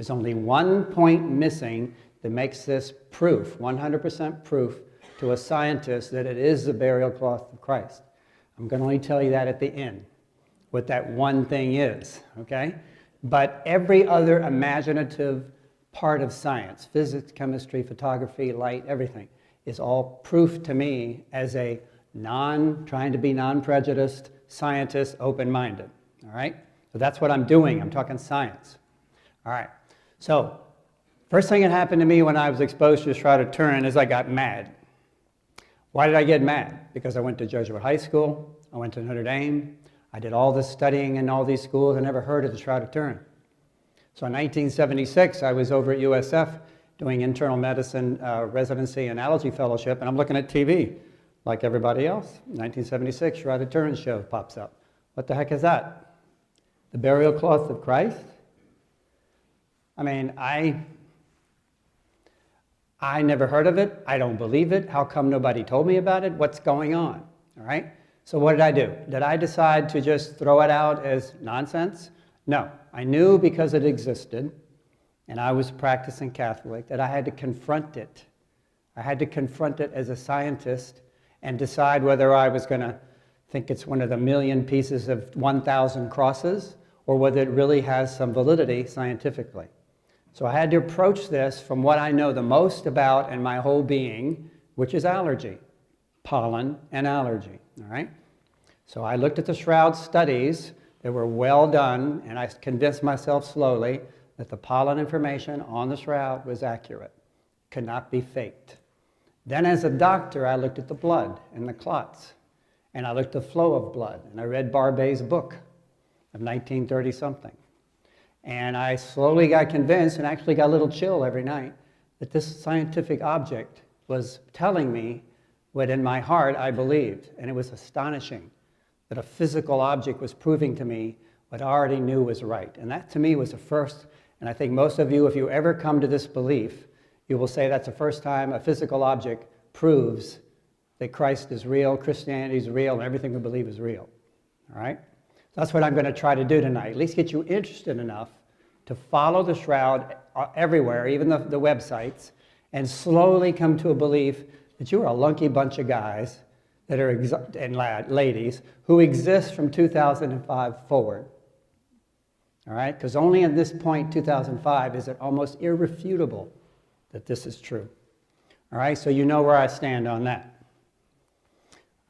There's only one point missing that makes this proof, 100% proof, to a scientist that it is the burial cloth of Christ. I'm going to only tell you that at the end, what that one thing is, okay? But every other imaginative part of science, physics, chemistry, photography, light, everything, is all proof to me as a trying to be non-prejudiced scientist, open-minded, all right? So that's what I'm doing. I'm talking science. All right. So first thing that happened to me when I was exposed to the Shroud of Turin is I got mad. Why did I get mad? Because I went to Jesuit high school. I went to Notre Dame. I did all this studying in all these schools. I never heard of the Shroud of Turin. So in 1976, I was over at USF doing internal medicine residency and allergy fellowship, and I'm looking at TV like everybody else. 1976, Shroud of Turin show pops up. What the heck is that? The burial cloth of Christ? I mean, I never heard of it. I don't believe it. How come nobody told me about it? What's going on? All right? So what did I do? Did I decide to just throw it out as nonsense? No. I knew because it existed, and I was practicing Catholic, that I had to confront it. I had to confront it as a scientist and decide whether I was going to think it's one of the million pieces of 1,000 crosses or whether it really has some validity scientifically. So I had to approach this from what I know the most about in my whole being, which is allergy, pollen and allergy, all right? So I looked at the Shroud studies that were well done, and I convinced myself slowly that the pollen information on the Shroud was accurate, could not be faked. Then as a doctor, I looked at the blood and the clots, and I looked at the flow of blood, and I read Barbet's book of 1930-something. And I slowly got convinced, and actually got a little chill every night, that this scientific object was telling me what in my heart I believed. And it was astonishing that a physical object was proving to me what I already knew was right. And that to me was the first, and I think most of you, if you ever come to this belief, you will say that's the first time a physical object proves that Christ is real, Christianity is real, and everything we believe is real. All right? That's what I'm going to try to do tonight, at least get you interested enough to follow the Shroud everywhere, even the websites, and slowly come to a belief that you are a lunky bunch of guys that are and ladies who exist from 2005 forward. All right? Because only at this point, 2005, is it almost irrefutable that this is true. All right? So you know where I stand on that.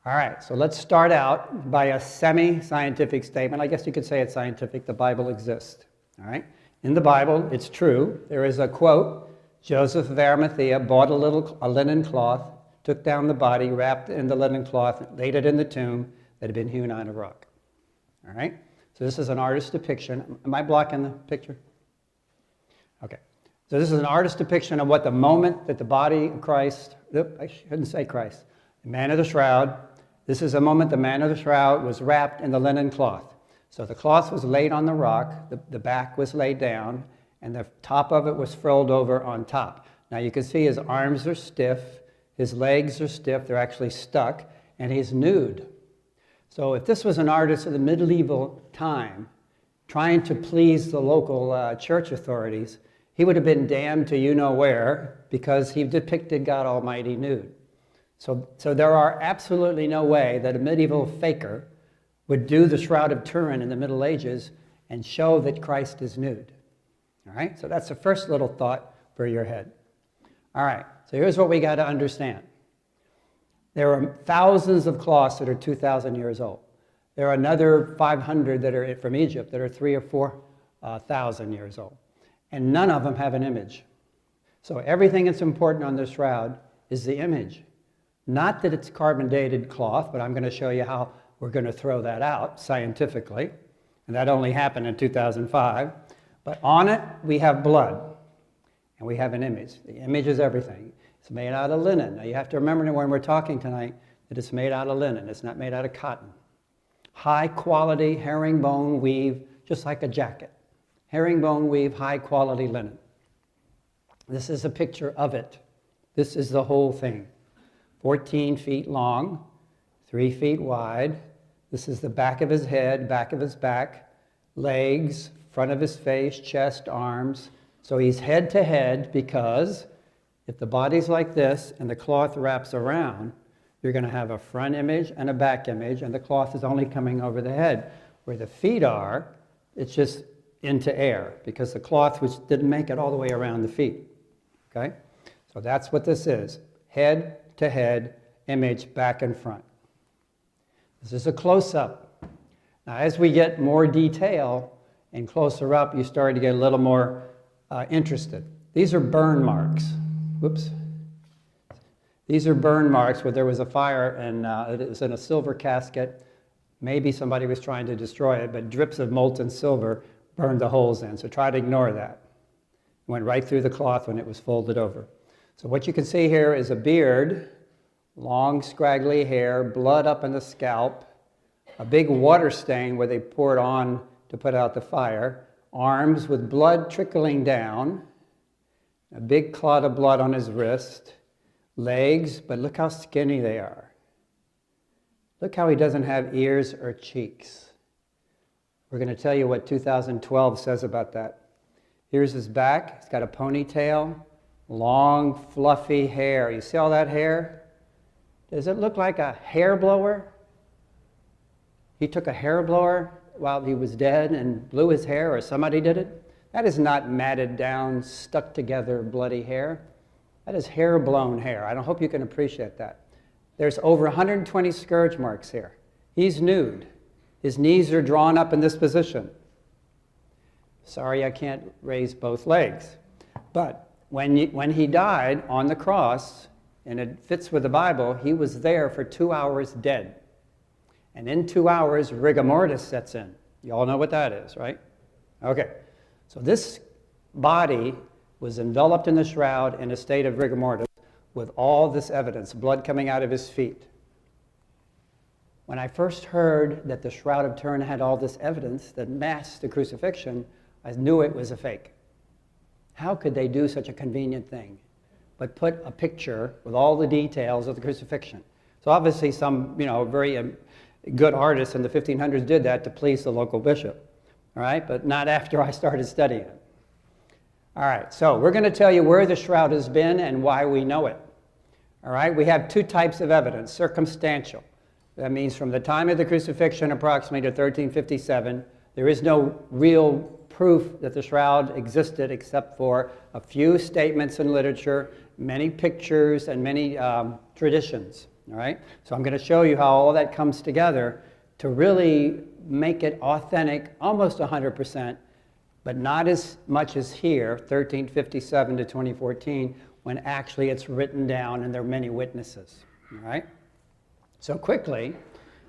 All right, so let's start out by a semi-scientific statement. I guess you could say it's scientific. The Bible exists. All right? In the Bible, it's true. There is a quote, Joseph of Arimathea bought a linen cloth, took down the body, wrapped it in the linen cloth, laid it in the tomb that had been hewn out of rock. All right? So this is an artist's depiction. Am I blocking the picture? Okay. So this is an artist's depiction of what the moment that the body of Christ, I shouldn't say Christ, the man of the Shroud, this is a moment the man of the Shroud was wrapped in the linen cloth. So the cloth was laid on the rock, the back was laid down, and the top of it was furled over on top. Now you can see his arms are stiff, his legs are stiff, they're actually stuck, and he's nude. So if this was an artist of the medieval time, trying to please the local church authorities, he would have been damned to you-know-where because he depicted God Almighty nude. So there are absolutely no way that a medieval faker would do the Shroud of Turin in the Middle Ages and show that Christ is nude. All right? So that's the first little thought for your head. All right, so here's what we got to understand. There are thousands of cloths that are 2,000 years old. There are another 500 that are from Egypt that are 3,000 or 4,000 years old. And none of them have an image. So everything that's important on the Shroud is the image. Not that it's carbon-dated cloth, but I'm going to show you how we're going to throw that out scientifically. And that only happened in 2005. But on it, we have blood. And we have an image. The image is everything. It's made out of linen. Now, you have to remember when we're talking tonight that it's made out of linen. It's not made out of cotton. High-quality herringbone weave, just like a jacket. Herringbone weave, high-quality linen. This is a picture of it. This is the whole thing. 14 feet long, 3 feet wide. This is the back of his head, back of his back, legs, front of his face, chest, arms, So he's head to head because if the body's like this and the cloth wraps around, you're going to have a front image and a back image, and the cloth is only coming over the head. Where the feet are, it's just into air because the cloth which didn't make it all the way around the feet. Okay? So that's what this is. Head to head image, back and front. This is a close-up. Now, as we get more detail and closer up, you start to get a little more interested. These are burn marks. Whoops. These are burn marks where there was a fire and it was in a silver casket. Maybe somebody was trying to destroy it, but drips of molten silver burned the holes in. So try to ignore that. It went right through the cloth when it was folded over. So what you can see here is a beard, long scraggly hair, blood up in the scalp, a big water stain where they poured on to put out the fire, arms with blood trickling down, a big clot of blood on his wrist, legs, but look how skinny they are. Look how he doesn't have ears or cheeks. We're going to tell you what 2012 says about that. Here's his back. He's got a ponytail, long, fluffy hair. You see all that hair? Does it look like a hair blower? He took a hair blower while he was dead and blew his hair, or somebody did it? That is not matted down, stuck together, bloody hair. That is hair-blown hair. I hope you can appreciate that. There's over 120 scourge marks here. He's nude. His knees are drawn up in this position. Sorry, I can't raise both legs. But when he died on the cross, and it fits with the Bible, he was there for 2 hours dead. And in 2 hours, rigor mortis sets in. You all know what that is, right? Okay. So this body was enveloped in the shroud in a state of rigor mortis with all this evidence, blood coming out of his feet. When I first heard that the Shroud of Turin had all this evidence that masked the crucifixion, I knew it was a fake. How could they do such a convenient thing but put a picture with all the details of the crucifixion? So obviously some, very good artists in the 1500s did that to please the local bishop, all right? But not after I started studying it. All right, so we're going to tell you where the shroud has been and why we know it. All right, we have two types of evidence, circumstantial. That means from the time of the crucifixion, approximately to 1357, there is no real proof that the shroud existed except for a few statements in literature, many pictures, and many traditions. All right, so I'm going to show you how all that comes together to really make it authentic, almost 100%, but not as much as here, 1357 to 2014, when actually it's written down and there are many witnesses. All right? So quickly,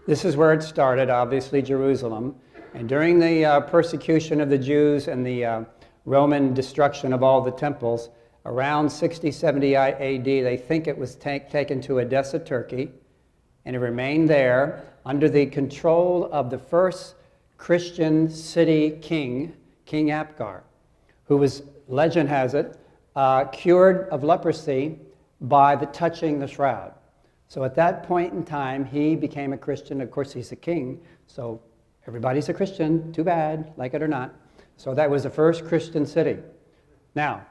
this is where it started, obviously Jerusalem. And during the persecution of the Jews and the Roman destruction of all the temples, around 60, 70 AD, they think it was taken to Edessa, Turkey, and it remained there under the control of the first Christian city king, King Apgar, who was, legend has it, cured of leprosy by touching the shroud. So at that point in time, he became a Christian. Of course, he's a king, so everybody's a Christian, too bad, like it or not. So that was the first Christian city. Now,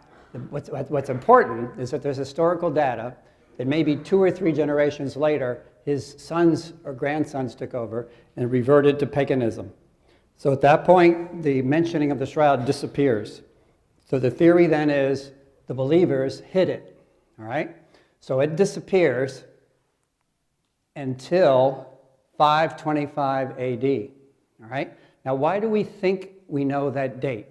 what's important is that there's historical data that maybe 2 or 3 generations later, his sons or grandsons took over and reverted to paganism. So at that point, the mentioning of the shroud disappears. So the theory then is the believers hid it, all right? So it disappears until 525 AD, all right? Now, why do we think we know that date?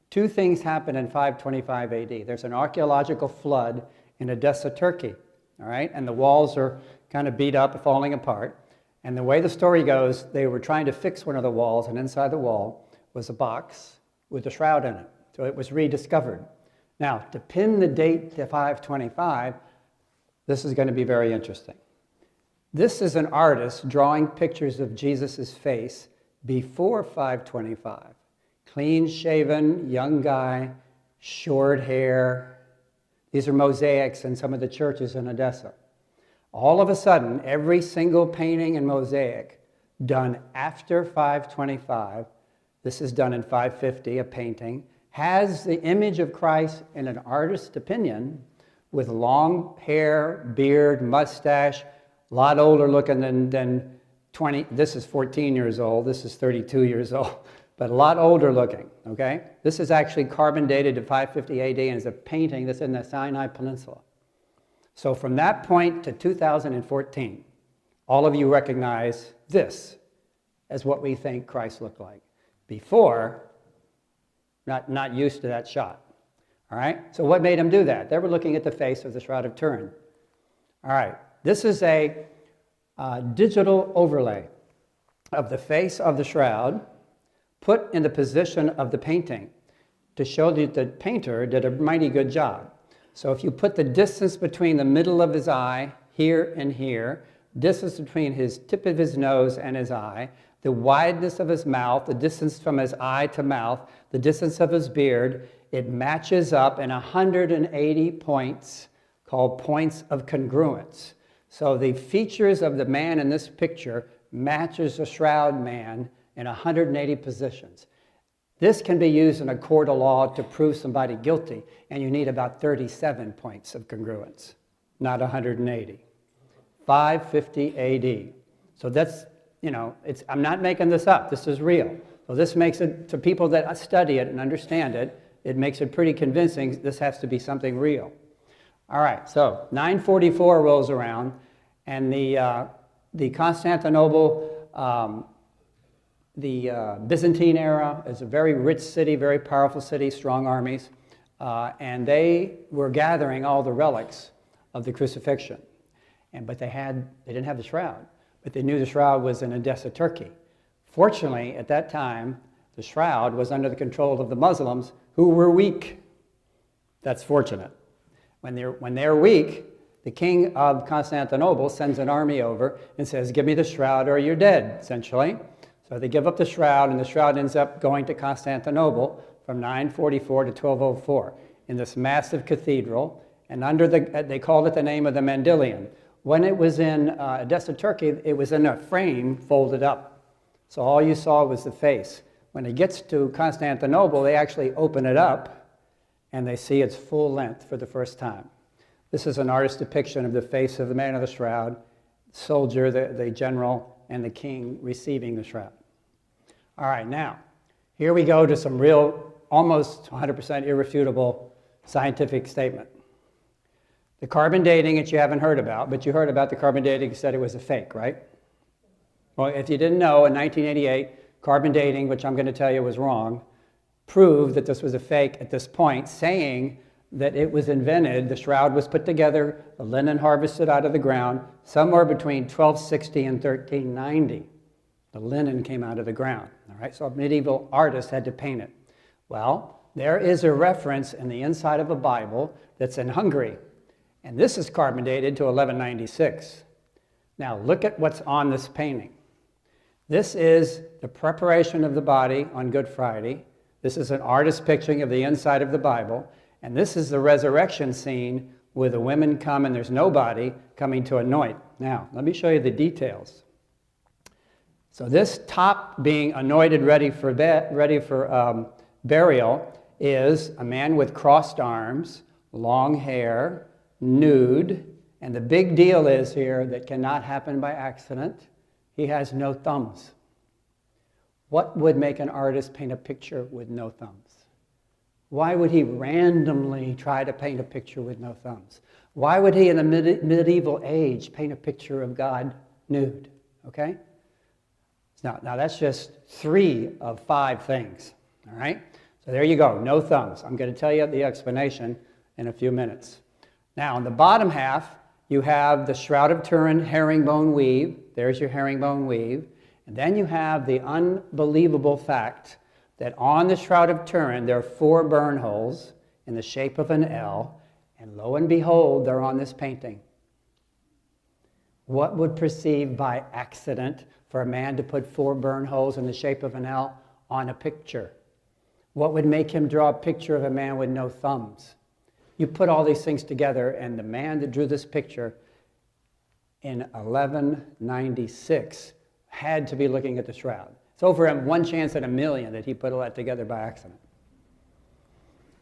2 things happen in 525 AD. There's an archaeological flood in Edessa, Turkey, all right? And the walls are kind of beat up, falling apart. And the way the story goes, they were trying to fix one of the walls, and inside the wall was a box with a shroud in it. So it was rediscovered. Now, to pin the date to 525, this is going to be very interesting. This is an artist drawing pictures of Jesus' face before 525. Clean-shaven, young guy, short hair. These are mosaics in some of the churches in Edessa. All of a sudden, every single painting and mosaic done after 525, this is done in 550, a painting, has the image of Christ in an artist's opinion with long hair, beard, mustache, a lot older looking than 20. This is 14 years old. This is 32 years old, but a lot older looking, okay? This is actually carbon dated to 550 AD and is a painting that's in the Sinai Peninsula. So from that point to 2014, all of you recognize this as what we think Christ looked like. Before, not used to that shot. All right? So what made him do that? They were looking at the face of the Shroud of Turin. All right. This is a digital overlay of the face of the shroud put in the position of the painting to show that the painter did a mighty good job. So if you put the distance between the middle of his eye, here and here, distance between his tip of his nose and his eye, the wideness of his mouth, the distance from his eye to mouth, the distance of his beard, it matches up in 180 points called points of congruence. So the features of the man in this picture matches the shroud man in 180 positions. This can be used in a court of law to prove somebody guilty, and you need about 37 points of congruence, not 180. 550 AD. So that's, you know, I'm not making this up. This is real. So this makes it, to people that study it and understand it, it makes it pretty convincing this has to be something real. All right, so 944 rolls around, and the Constantinople, the Byzantine era is a very rich city, very powerful city, strong armies, and they were gathering all the relics of the crucifixion. But they didn't have the shroud, but they knew the shroud was in Edessa, Turkey. Fortunately, at that time, the shroud was under the control of the Muslims, who were weak. That's fortunate. When they're weak, the king of Constantinople sends an army over and says, give me the shroud or you're dead, essentially. So they give up the shroud, and the shroud ends up going to Constantinople from 944 to 1204 in this massive cathedral, and they called it the name of the Mandylion. When it was in Edessa, Turkey, it was in a frame folded up. So all you saw was the face. When it gets to Constantinople, they actually open it up, and they see its full length for the first time. This is an artist's depiction of the face of the man of the shroud, soldier, the general, and the king receiving the shroud. All right, now, here we go to some real, almost 100% irrefutable scientific statement. The carbon dating that you haven't heard about, but you heard about the carbon dating, said it was a fake, right? Well, if you didn't know, in 1988, carbon dating, which I'm going to tell you was wrong, proved that this was a fake at this point, saying that it was invented, the shroud was put together, the linen harvested out of the ground, somewhere between 1260 and 1390. The linen came out of the ground, all right? So a medieval artist had to paint it. Well, there is a reference in the inside of a Bible that's in Hungary, and this is carbon dated to 1196. Now, look at what's on this painting. This is the preparation of the body on Good Friday. This is an artist's picturing of the inside of the Bible. And this is the resurrection scene where the women come and there's nobody coming to anoint. Now, let me show you the details. So this top being anointed, ready for burial, is a man with crossed arms, long hair, nude, and the big deal is here that cannot happen by accident. He has no thumbs. What would make an artist paint a picture with no thumbs? Why would he randomly try to paint a picture with no thumbs? Why would he in the medieval age paint a picture of God nude? Okay? Now that's just 3 of 5 things. All right? So there you go, no thumbs. I'm going to tell you the explanation in a few minutes. Now, in the bottom half, you have the Shroud of Turin herringbone weave. There's your herringbone weave. And then you have the unbelievable fact that on the Shroud of Turin, there are 4 burn holes in the shape of an L, and lo and behold, they're on this painting. What would perceive by accident for a man to put 4 burn holes in the shape of an L on a picture? What would make him draw a picture of a man with no thumbs? You put all these things together, and the man that drew this picture in 1196 had to be looking at the shroud. It's over 1 chance in a million that he put all that together by accident.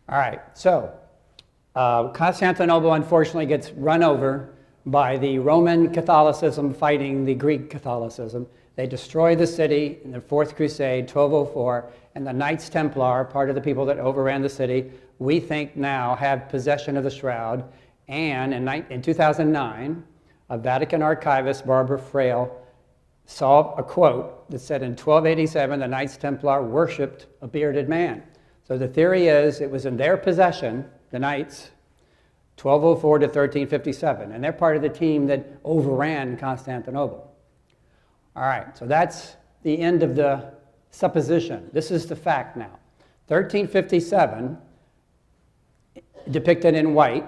All right, so Constantinople unfortunately gets run over by the Roman Catholicism fighting the Greek Catholicism. They destroy the city in the Fourth Crusade, 1204, and the Knights Templar, part of the people that overran the city, we think now have possession of the Shroud. And in 2009, a Vatican archivist, Barbara Frail, saw a quote that said in 1287, the Knights Templar worshipped a bearded man. So the theory is it was in their possession, the Knights, 1204 to 1357, and they're part of the team that overran Constantinople. All right, so that's the end of the supposition. This is the fact now. 1357, depicted in white,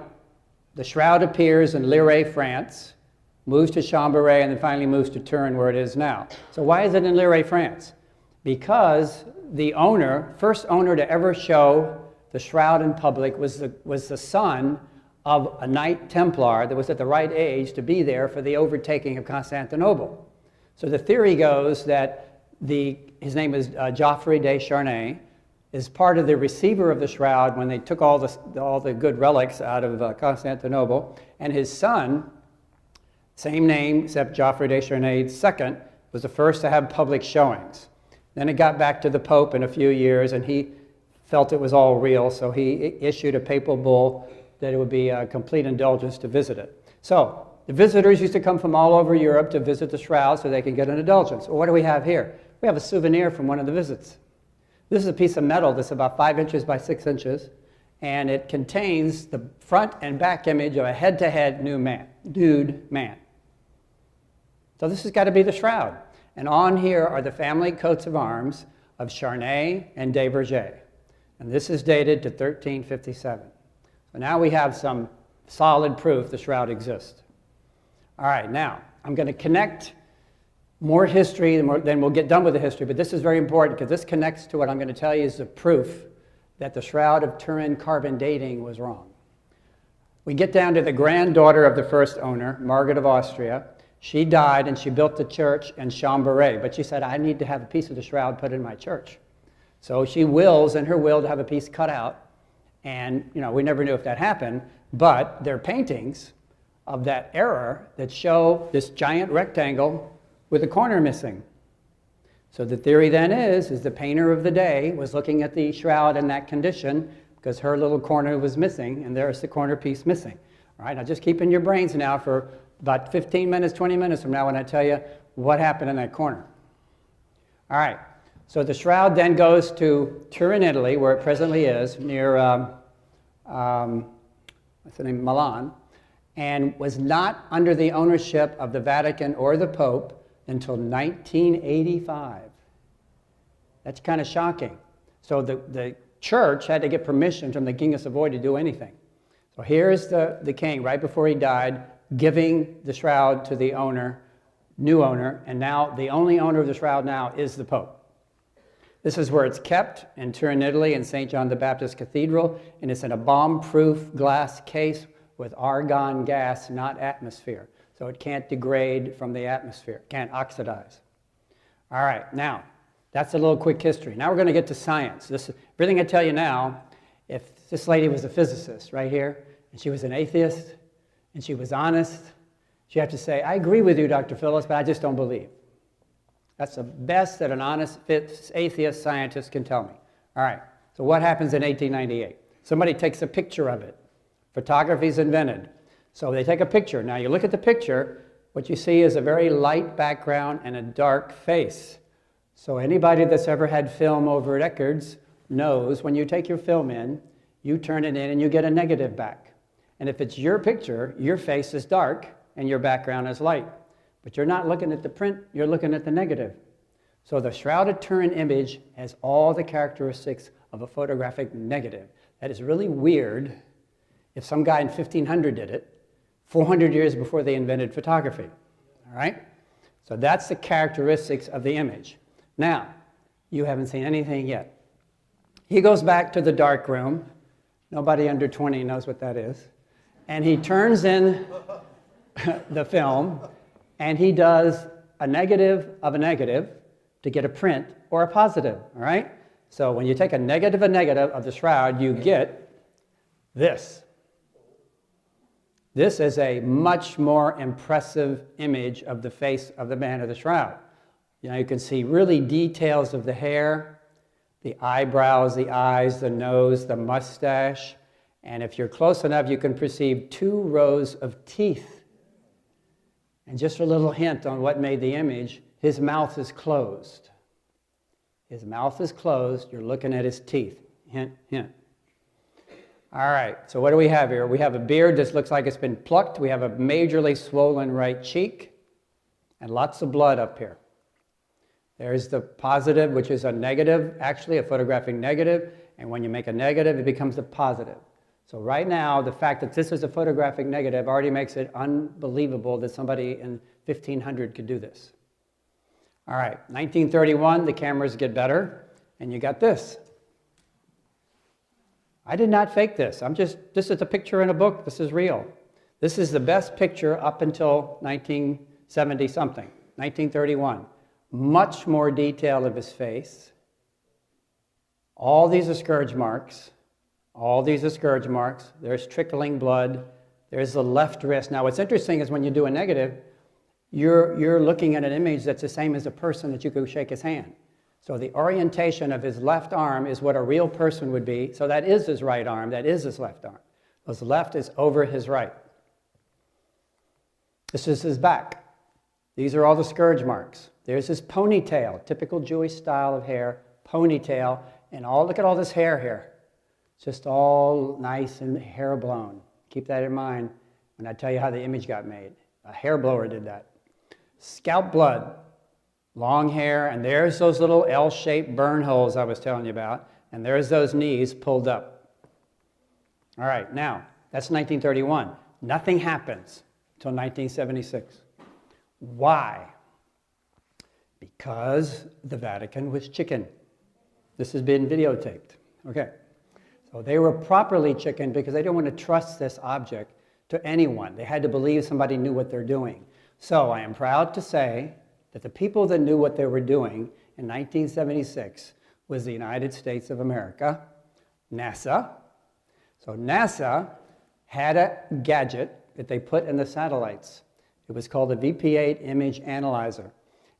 the Shroud appears in Lire, France, moves to Chambéry, and then finally moves to Turin, where it is now. So why is it in Lire, France? Because the owner, first owner to ever show the Shroud in public was the son of a Knight Templar that was at the right age to be there for the overtaking of Constantinople. So the theory goes that his name is Geoffroy de Charnay, is part of the receiver of the Shroud when they took all the good relics out of Constantinople, and his son, same name except Geoffroy de Charnay II, was the first to have public showings. Then it got back to the Pope in a few years, and he felt it was all real, so he issued a papal bull that it would be a complete indulgence to visit it. So the visitors used to come from all over Europe to visit the Shroud so they could get an indulgence. Well, what do we have here? We have a souvenir from one of the visits. This is a piece of metal that's about 5 inches by 6 inches, and it contains the front and back image of a head-to-head nude man. So this has got to be the Shroud. And on here are the family coats of arms of Charnay and de Verger. And this is dated to 1357. So now we have some solid proof the Shroud exists. All right, now I'm going to connect more history, then we'll get done with the history, but this is very important because this connects to what I'm going to tell you is the proof that the Shroud of Turin carbon dating was wrong. We get down to the granddaughter of the first owner, Margaret of Austria. She died and she built the church in Chambéry, but she said, I need to have a piece of the Shroud put in my church. So she wills in her will to have a piece cut out, and we never knew if that happened, but there are paintings of that era that show this giant rectangle with a corner missing. So the theory then is the painter of the day was looking at the Shroud in that condition because her little corner was missing, and there's the corner piece missing. All right, now just keep in your brains now for about 15 minutes, 20 minutes from now when I tell you what happened in that corner. All right, so the Shroud then goes to Turin, Italy, where it presently is, near what's the name, Milan, and was not under the ownership of the Vatican or the Pope until 1985. That's kind of shocking. So the church had to get permission from the King of Savoy to do anything. So here's the king, right before he died, giving the Shroud to the owner, new owner, and now the only owner of the Shroud now is the Pope. This is where it's kept in Turin, Italy, in St. John the Baptist Cathedral, and it's in a bomb-proof glass case with argon gas, not atmosphere. So it can't degrade from the atmosphere, can't oxidize. All right, now, that's a little quick history. Now we're going to get to science. Everything I tell you now, if this lady was a physicist right here, and she was an atheist, and she was honest, she'd have to say, I agree with you, Dr. Phillips, but I just don't believe. That's the best that an honest atheist scientist can tell me. All right, so what happens in 1898? Somebody takes a picture of it. Photography is invented. So they take a picture. Now you look at the picture, what you see is a very light background and a dark face. So anybody that's ever had film over at Eckerd's knows when you take your film in, you turn it in and you get a negative back. And if it's your picture, your face is dark and your background is light. But you're not looking at the print, you're looking at the negative. So the Shroud of Turin image has all the characteristics of a photographic negative. That is really weird if some guy in 1500 did it, 400 years before they invented photography. All right? So that's the characteristics of the image. Now, you haven't seen anything yet. He goes back to the dark room. Nobody under 20 knows what that is. And he turns in the film, and he does a negative of a negative to get a print or a positive, all right? So when you take a negative of the Shroud, you get this. This is a much more impressive image of the face of the man of the shroud. You know, you can see really details of the hair, the eyebrows, the eyes, the nose, the mustache. And if you're close enough, you can perceive 2 rows of teeth. And just a little hint on what made the image, his mouth is closed. His mouth is closed. You're looking at his teeth. Hint, hint. All right, so what do we have here? We have a beard that looks like it's been plucked. We have a majorly swollen right cheek and lots of blood up here. There's the positive, which is a negative, actually a photographic negative. And when you make a negative, it becomes a positive. So right now, the fact that this is a photographic negative already makes it unbelievable that somebody in 1500 could do this. All right, 1931, the cameras get better, and you got this. I did not fake this. This is a picture in a book. This is real. This is the best picture up until 1970-something, 1931. Much more detail of his face. All these are scourge marks. All these are scourge marks. There's trickling blood. There's the left wrist. Now, what's interesting is when you do a negative, you're looking at an image that's the same as a person that you could shake his hand. So the orientation of his left arm is what a real person would be. So that is his right arm. That is his left arm. His left is over his right. This is his back. These are all the scourge marks. There's his ponytail, typical Jewish style of hair, ponytail. And look at all this hair here. It's just all nice and hair blown. Keep that in mind when I tell you how the image got made. A hair blower did that. Scalp blood. Long hair, and there's those little L-shaped burn holes I was telling you about, and there's those knees pulled up. All right, now, that's 1931. Nothing happens until 1976. Why? Because the Vatican was chicken. This has been videotaped. Okay, so they were properly chicken because they didn't want to trust this object to anyone. They had to believe somebody knew what they're doing. So I am proud to say that the people that knew what they were doing in 1976 was the United States of America, NASA. So NASA had a gadget that they put in the satellites. It was called a VP8 image analyzer.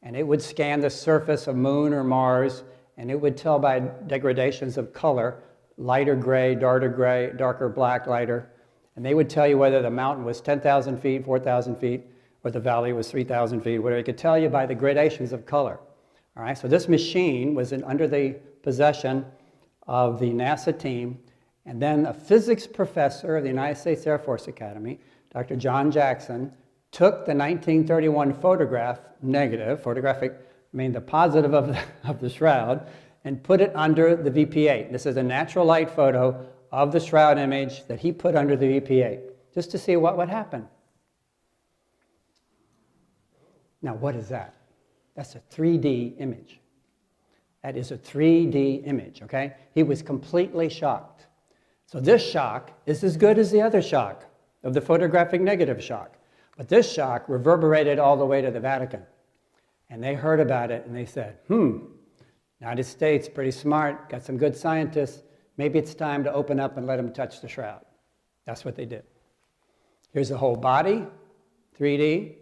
And it would scan the surface of Moon or Mars, and it would tell by degradations of color, lighter gray, darker black, lighter. And they would tell you whether the mountain was 10,000 feet, 4,000 feet, or the valley was 3,000 feet, whatever. It could tell you by the gradations of color. All right, so this machine was under the possession of the NASA team, and then a physics professor of the United States Air Force Academy, Dr. John Jackson, took the 1931 photographic, I mean the positive of the shroud, and put it under the VP8. This is a natural light photo of the shroud image that he put under the VP8, just to see what would happen. Now, what is that? That's a 3D image. That is a 3D image, okay? He was completely shocked. So this shock is as good as the other shock of the photographic negative shock. But this shock reverberated all the way to the Vatican. And they heard about it and they said, United States, pretty smart, got some good scientists. Maybe it's time to open up and let them touch the shroud. That's what they did. Here's the whole body, 3D.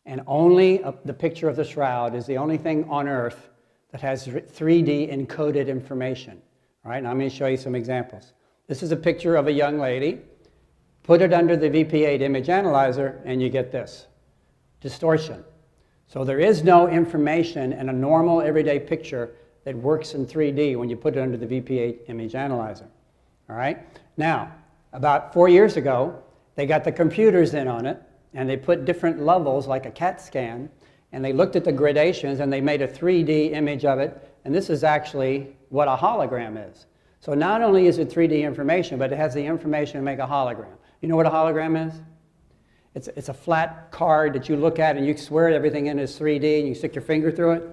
And only the picture of the shroud is the only thing on Earth that has 3D encoded information. All right, now I'm going to show you some examples. This is a picture of a young lady. Put it under the VP8 image analyzer, and you get this, distortion. So there is no information in a normal, everyday picture that works in 3D when you put it under the VP8 image analyzer. All right? Now, about 4 years ago, they got the computers in on it, and they put different levels like a CAT scan, and they looked at the gradations and they made a 3D image of it, and this is actually what a hologram is. So not only is it 3D information, but it has the information to make a hologram. You know what a hologram is? It's a flat card that you look at and you swear everything in is 3D and you stick your finger through it.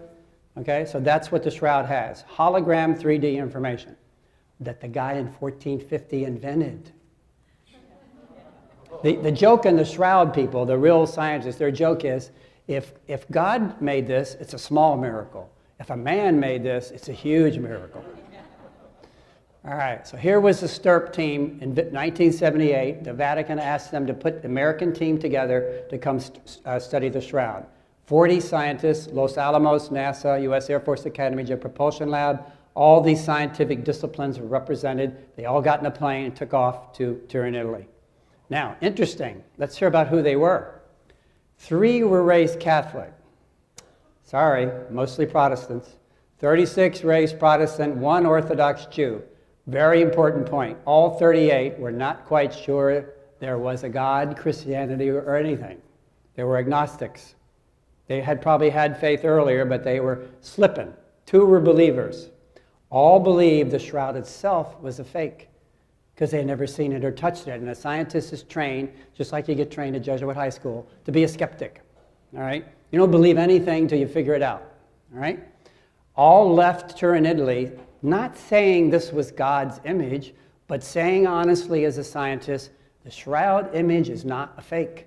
Okay, so that's what the shroud has. Hologram 3D information that the guy in 1450 invented. The joke in the shroud people, the real scientists, their joke is, if God made this, it's a small miracle. If a man made this, it's a huge miracle. All right, so here was the STURP team in 1978. The Vatican asked them to put the American team together to come study the Shroud. 40 scientists, Los Alamos, NASA, U.S. Air Force Academy Jet Propulsion Lab, all these scientific disciplines were represented. They all got in a plane and took off to Turin, Italy. Now, interesting, let's hear about who they were. 3 were raised Catholic. Sorry, mostly Protestants. 36 raised Protestant, 1 Orthodox Jew. Very important point. All 38 were not quite sure there was a God, Christianity, or anything. They were agnostics. They had probably had faith earlier, but they were slipping. 2 were believers. All believed the Shroud itself was a fake because they had never seen it or touched it. And a scientist is trained, just like you get trained at Jesuit high school, to be a skeptic. All right? You don't believe anything till you figure it out. All right? All left Turin, Italy, not saying this was God's image, but saying honestly as a scientist, the Shroud image is not a fake.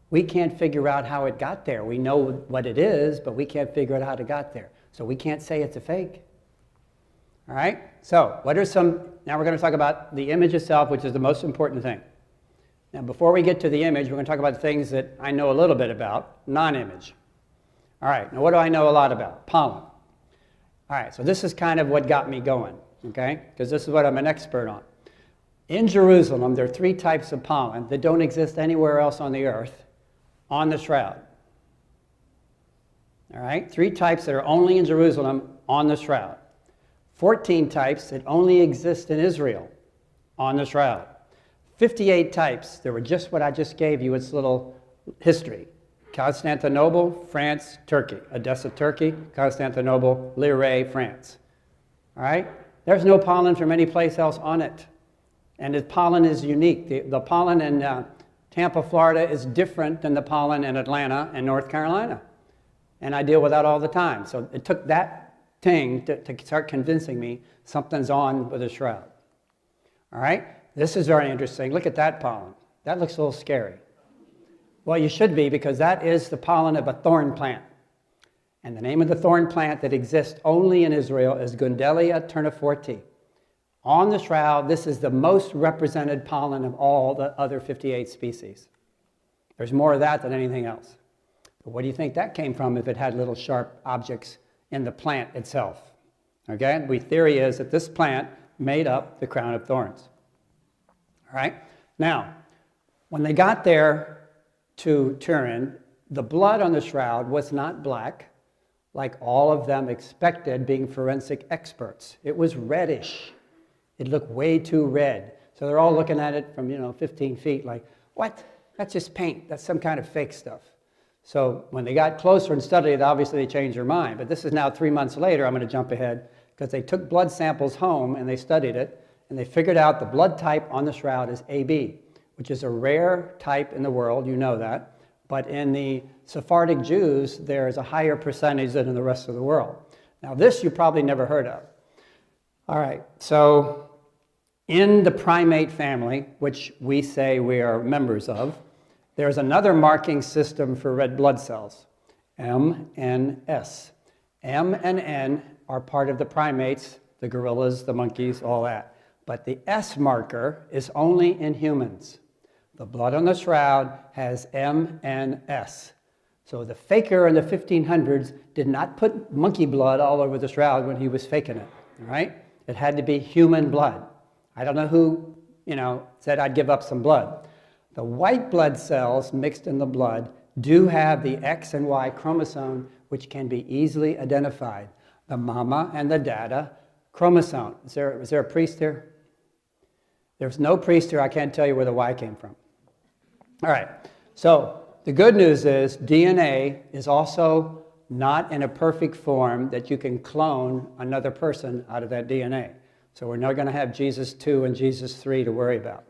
We can't figure out how it got there. We know what it is, but we can't figure out how it got there. So we can't say it's a fake. All right? So what are some, now we're going to talk about the image itself, which is the most important thing. Now before we get to the image, we're going to talk about things that I know a little bit about, non-image. All right, now what do I know a lot about? Pollen. All right, so this is kind of what got me going, okay? Because this is what I'm an expert on. In Jerusalem, there are 3 types of pollen that don't exist anywhere else on the earth on the Shroud. All right, 3 types that are only in Jerusalem on the Shroud. 14 types that only exist in Israel on the Shroud. 58 types that were just what I just gave you, its little history. Constantinople, France, Turkey. Odessa, Turkey. Constantinople, Lille, France. All right? There's no pollen from any place else on it. And the pollen is unique. The pollen in Tampa, Florida is different than the pollen in Atlanta and North Carolina. And I deal with that all the time. So it took that thing to start convincing me something's on with the Shroud. All right? This is very interesting. Look at that pollen. That looks a little scary. Well, you should be, because that is the pollen of a thorn plant. And the name of the thorn plant that exists only in Israel is Gundelia terniforti. On the Shroud, this is the most represented pollen of all the other 58 species. There's more of that than anything else. But what do you think that came from if it had little sharp objects in the plant itself? Okay, the theory is that this plant made up the crown of thorns. All right, now, when they got there to Turin, the blood on the Shroud was not black, like all of them expected, being forensic experts. It was reddish. It looked way too red. So they're all looking at it from, 15 feet like, what? That's just paint. That's some kind of fake stuff. So when they got closer and studied it, obviously they changed their mind. But this is now 3 months later. I'm going to jump ahead, because they took blood samples home and they studied it, and they figured out the blood type on the Shroud is AB, which is a rare type in the world, you know that. But in the Sephardic Jews, there is a higher percentage than in the rest of the world. Now this you probably never heard of. All right, so in the primate family, which we say we are members of, there's another marking system for red blood cells, M and S. M and N are part of the primates, the gorillas, the monkeys, all that. But the S marker is only in humans. The blood on the Shroud has M and S. So the faker in the 1500s did not put monkey blood all over the Shroud when he was faking it, all right? It had to be human blood. I don't know who, said I'd give up some blood. The white blood cells mixed in the blood do have the X and Y chromosome, which can be easily identified. The mama and the dada chromosome. Is there a priest here? There's no priest here. I can't tell you where the Y came from. All right, so the good news is DNA is also not in a perfect form that you can clone another person out of that DNA. So we're not going to have Jesus 2 and Jesus 3 to worry about.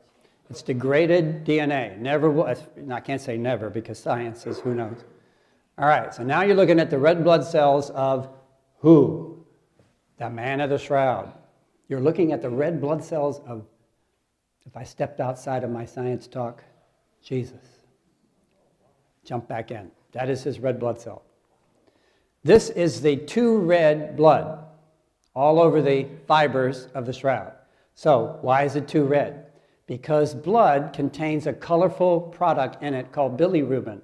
It's degraded DNA. Never will, I can't say never because science says who knows. All right, so now you're looking at the red blood cells of who? The man of the Shroud. You're looking at the red blood cells of, if I stepped outside of my science talk, Jesus. Jump back in. That is his red blood cell. This is the 2 red blood. all over the fibers of the shroud. So why is it too red? Because blood contains a colorful product in it called bilirubin.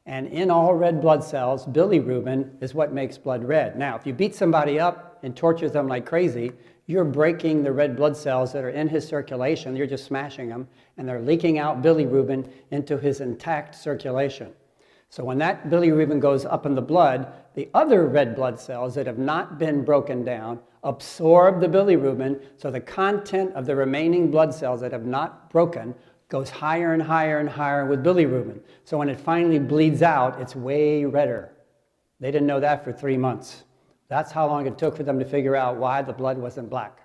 And in all red blood cells, bilirubin is what makes blood red. Now, if you beat somebody up and torture them like crazy, you're breaking the red blood cells that are in his circulation. You're just smashing them, and they're leaking out bilirubin into his intact circulation. So when that bilirubin goes up in the blood, the other red blood cells that have not been broken down absorb the bilirubin, so the content of the remaining blood cells that have not broken goes higher and higher and higher with bilirubin. So when it finally bleeds out, it's way redder. They didn't know that for 3 months. That's how long it took for them to figure out why the blood wasn't black.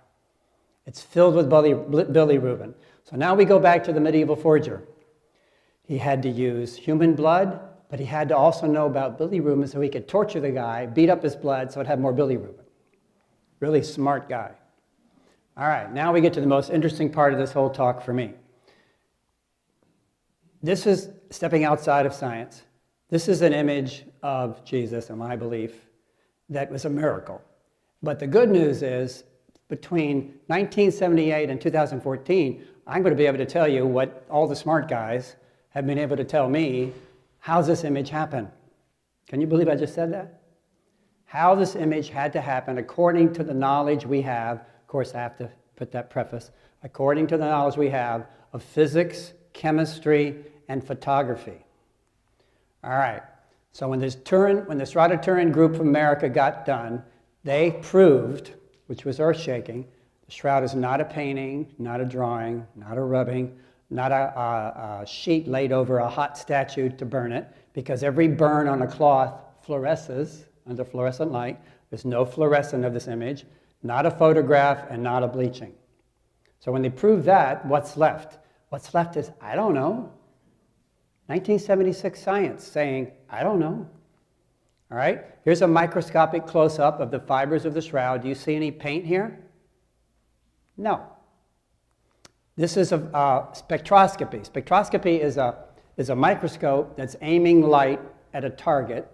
It's filled with bilirubin. So now we go back to the medieval forger. He had to use human blood, but he had to also know about bilirubin so he could torture the guy, beat up his blood so it had more bilirubin. Really smart guy. All right, now we get to the most interesting part of this whole talk for me. This is stepping outside of science. This is an image of Jesus, in my belief, that was a miracle. But the good news is, between 1978 and 2014, I'm going to be able to tell you what all the smart guys have been able to tell me. How's this image happen? Can you believe I just said that? How this image had to happen according to the knowledge we have. Of course, I have to put that preface. According to the knowledge we have of physics, chemistry, and photography. All right. So when the Shroud of Turin group from America got done, they proved, which was earth-shaking, the shroud is not a painting, not a drawing, not a rubbing, not a sheet laid over a hot statue to burn it, because every burn on a cloth fluoresces under fluorescent light. There's no fluorescent of this image, not a photograph, and not a bleaching. So when they proved that, what's left? What's left is, I don't know. 1976 science saying, I don't know. All right, here's a microscopic close-up of the fibers of the shroud. Do you see any paint here? No. This is a spectroscopy. Spectroscopy is a microscope that's aiming light at a target,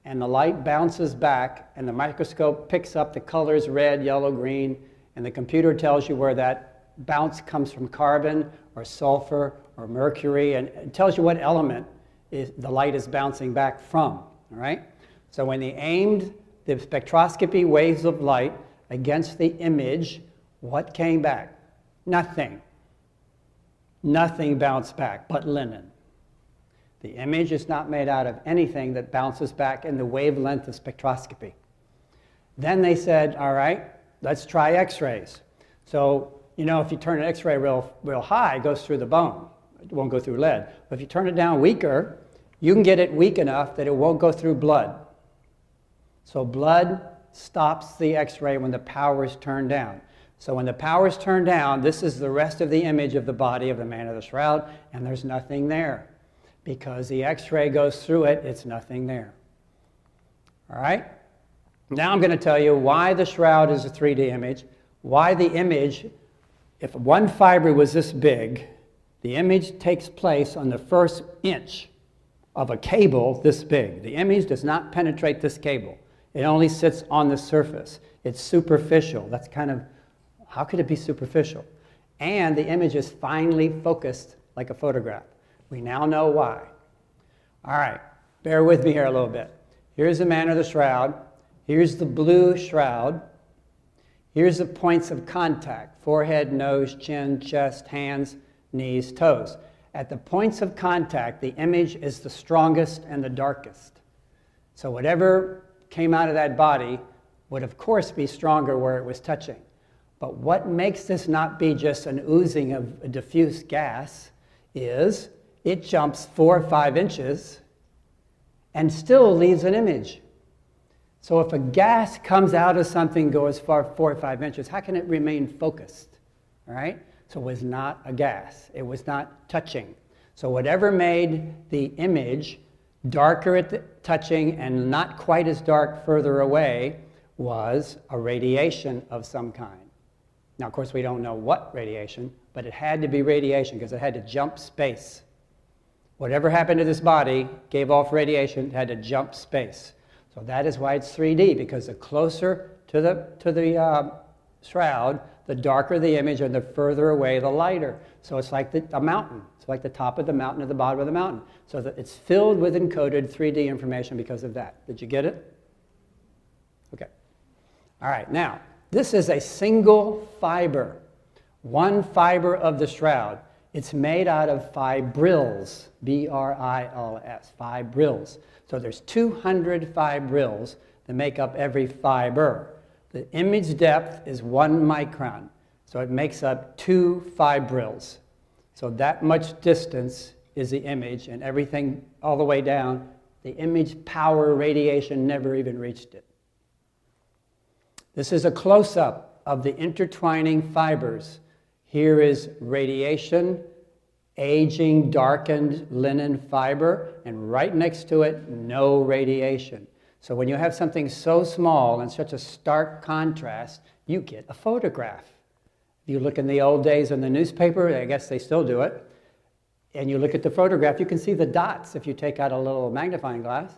and the light bounces back, and the microscope picks up the colors red, yellow, green, and the computer tells you where that bounce comes from: carbon or sulfur or mercury, and it tells you what element the light is bouncing back from. All right? So when they aimed the spectroscopy waves of light against the image, what came back? Nothing. Nothing bounced back but linen. The image is not made out of anything that bounces back in the wavelength of spectroscopy. Then they said, all right, let's try X-rays. So, you know, if you turn an X-ray real high, it goes through the bone. It won't go through lead. But if you turn it down weaker, you can get it weak enough that it won't go through blood. So blood stops the X-ray when the power is turned down. So when the power is turned down, this is the rest of the image of the body of the man of the shroud, and there's nothing there. Because the X-ray goes through it, it's nothing there. All right? Now I'm going to tell you why the shroud is a 3D image, why the image, if one fiber was this big, the image takes place on the first inch of a cable this big. The image does not penetrate this cable. It only sits on the surface. It's superficial. That's kind of, how could it be superficial? And the image is finely focused like a photograph. We now know why. All right, bear with me here a little bit. Here's the man of the shroud. Here's the blue shroud. Here's the points of contact: forehead, nose, chin, chest, hands, knees, toes. At the points of contact, the image is the strongest and the darkest. So whatever came out of that body would, of course, be stronger where it was touching. But what makes this not be just an oozing of a diffuse gas is it jumps 4 or 5 inches and still leaves an image. So if a gas comes out of something, goes far 4 or 5 inches, how can it remain focused? All right? So it was not a gas. It was not touching. So whatever made the image darker at the touching and not quite as dark further away was a radiation of some kind. Now, of course, we don't know what radiation, but it had to be radiation because it had to jump space. Whatever happened to this body gave off radiation, it had to jump space. So that is why it's 3D, because the closer to the shroud, the darker the image, and the further away, the lighter. So it's like a mountain. It's like the top of the mountain and the bottom of the mountain. So that it's filled with encoded 3D information because of that. Did you get it? Okay. All right, now, this is a single fiber. One fiber of the shroud. It's made out of fibrils, B-R-I-L-S, fibrils. So there's 200 fibrils that make up every fiber. The image depth is 1 micron, so it makes up 2 fibrils. So that much distance is the image, and everything all the way down, the image power radiation never even reached it. This is a close-up of the intertwining fibers. Here is radiation, aging, darkened linen fiber, and right next to it, no radiation. So when you have something so small and such a stark contrast, you get a photograph. If you look in the old days in the newspaper, I guess they still do it, and you look at the photograph, you can see the dots if you take out a little magnifying glass.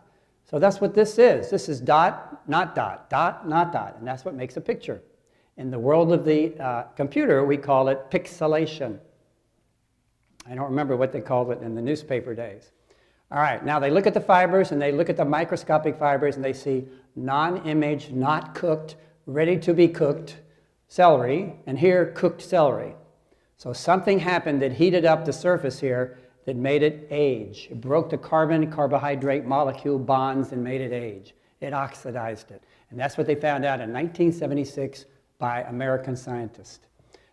So that's what this is. This is dot, not dot, dot, not dot, and that's what makes a picture. In the world of the computer, we call it pixelation. I don't remember what they called it in the newspaper days. All right, now they look at the fibers and they look at the microscopic fibers and they see non-image, not cooked, ready to be cooked celery, and here cooked celery. So something happened that heated up the surface here that made it age. It broke the carbon-carbohydrate molecule bonds and made it age. It oxidized it. And that's what they found out in 1976 by American scientists.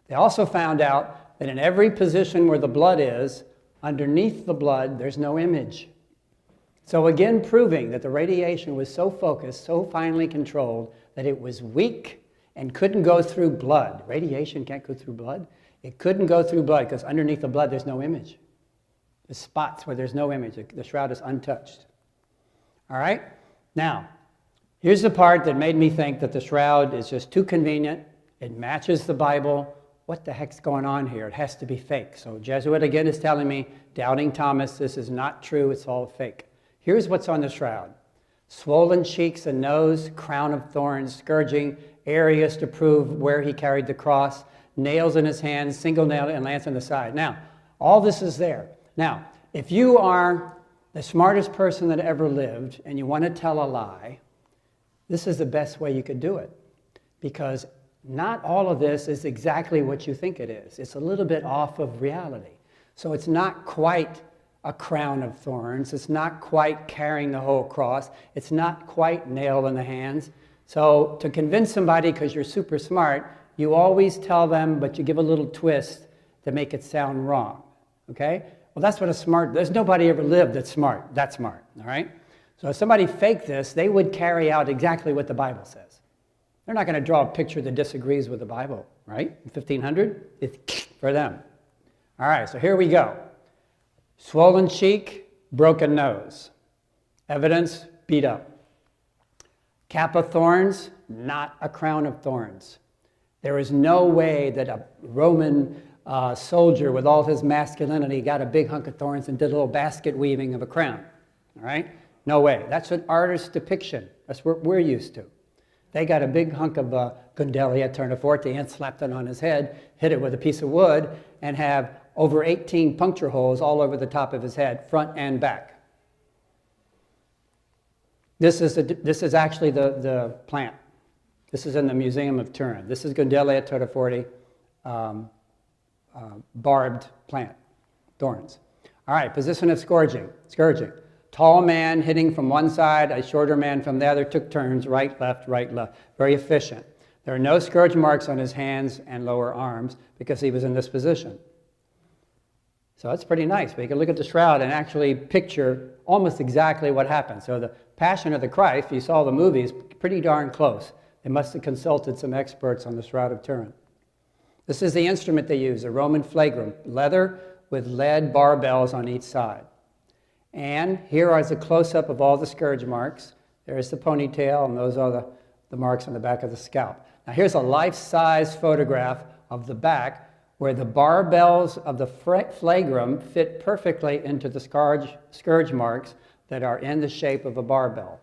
They also found out that in every position where the blood is, underneath the blood, there's no image. So again, proving that the radiation was so focused, so finely controlled, that it was weak and couldn't go through blood. Radiation can't go through blood. It couldn't go through blood because underneath the blood, there's no image. There's spots where there's no image. The shroud is untouched. All right? Now, here's the part that made me think that the shroud is just too convenient. It matches the Bible. What the heck's going on here? It has to be fake. So Jesuit again is telling me, doubting Thomas, this is not true, it's all fake. Here's what's on the shroud. Swollen cheeks and nose, crown of thorns, scourging, areas to prove where he carried the cross, nails in his hands, single nail and lance in the side. Now, all this is there. Now, if you are the smartest person that ever lived and you want to tell a lie, this is the best way you could do it. Because not all of this is exactly what you think it is. It's a little bit off of reality. So it's not quite a crown of thorns. It's not quite carrying the whole cross. It's not quite nailed in the hands. So to convince somebody because you're super smart, you always tell them, but you give a little twist to make it sound wrong. Okay? Well, that's what a smart, there's nobody ever lived that's smart, all right? So if somebody faked this, they would carry out exactly what the Bible says. They're not going to draw a picture that disagrees with the Bible, right? In 1500, it's for them. All right, so here we go. Swollen cheek, broken nose. Evidence, beat up. Cap of thorns, not a crown of thorns. There is no way that a Roman soldier with all his masculinity got a big hunk of thorns and did a little basket weaving of a crown, all right? No way. That's an artist's depiction. That's what we're used to. They got a big hunk of Gundelia Turniforte and slapped it on his head, hit it with a piece of wood, and have over 18 puncture holes all over the top of his head, front and back. This is actually the plant. This is in the Museum of Turin. This is Gundelia Turniforte, barbed plant, thorns. All right, position of scourging. Tall man hitting from one side, a shorter man from the other, took turns, right, left, very efficient. There are no scourge marks on his hands and lower arms because he was in this position. So that's pretty nice. We can look at the shroud and actually picture almost exactly what happened. So the Passion of the Christ, you saw the movies, pretty darn close. They must have consulted some experts on the Shroud of Turin. This is the instrument they use, a Roman flagrum, leather with lead barbells on each side. And here is a close-up of all the scourge marks. There's the ponytail, and those are the marks on the back of the scalp. Now here's a life-size photograph of the back where the barbells of the flagrum fit perfectly into the scourge marks that are in the shape of a barbell.